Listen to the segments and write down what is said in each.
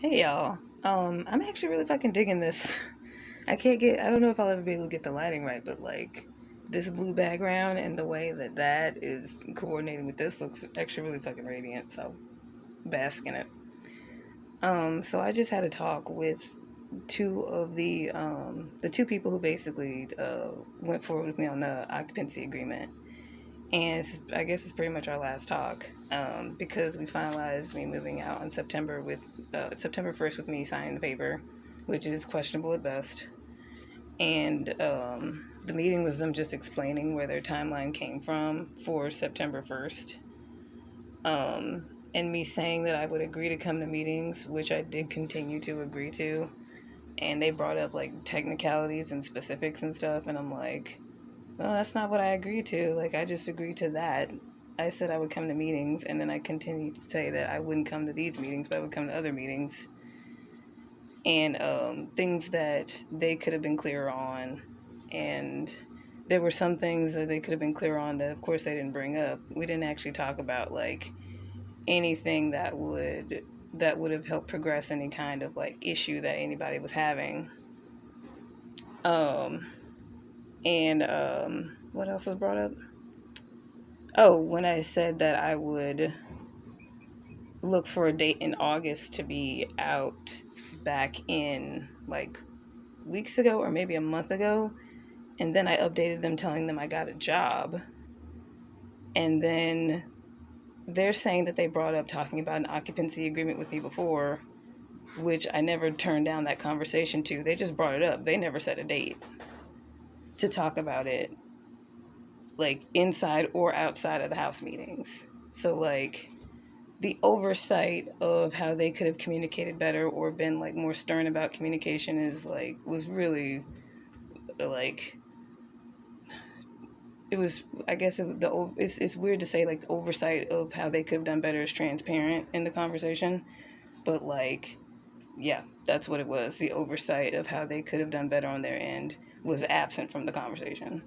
Hey y'all. I'm actually really fucking digging this. I don't know if I'll ever be able to get the lighting right, but like this blue background and the way that that is coordinating with this looks actually really fucking radiant, so bask in it. So I just had a talk with two of the two people who basically went forward with me on the occupancy agreement. And I guess it's pretty much our last talk because we finalized me moving out in September with September 1st with me signing the paper, which is questionable at best. And the meeting was them just explaining where their timeline came from for September 1st. And me saying that I would agree to come to meetings, which I did continue to agree to. And they brought up like technicalities and specifics and stuff. And I'm like, well, that's not what I agreed to. Like, I just agreed to that. I said I would come to meetings, and then I continued to say that I wouldn't come to these meetings, but I would come to other meetings. And things that they could have been clearer on. And there were some things that they could have been clear on that, of course, they didn't bring up. We didn't actually talk about, like, anything that would have helped progress any kind of, like, issue that anybody was having. Um, and what else was brought up? Oh, when I said that I would look for a date in August to be out back in like weeks ago or maybe a month ago. And then I updated them telling them I got a job. And then they're saying that they brought up talking about an occupancy agreement with me before, which I never turned down that conversation to. They just brought it up. They never set a date to talk about it, like inside or outside of the house meetings. So, like, the oversight of how they could have communicated better or been like more stern about communication is like was really like it was I guess it's weird to say like the oversight of how they could have done better is transparent in the conversation, but like yeah, that's what it was. The oversight of how they could have done better on their end was absent from the conversation.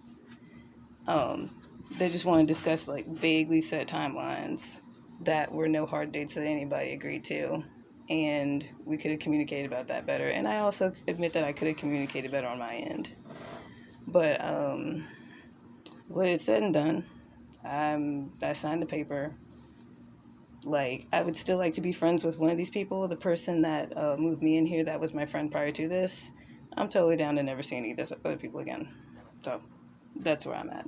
um they just want to discuss like vaguely set timelines that were no hard dates that anybody agreed to. And we could have communicated about that better. And I also admit that I could have communicated better on my end. But what it's said and done, I signed the paper. Like, I would still like to be friends with one of these people. The person that moved me in here, that was my friend prior to this. I'm totally down to never seeing any of these other people again. So that's where I'm at.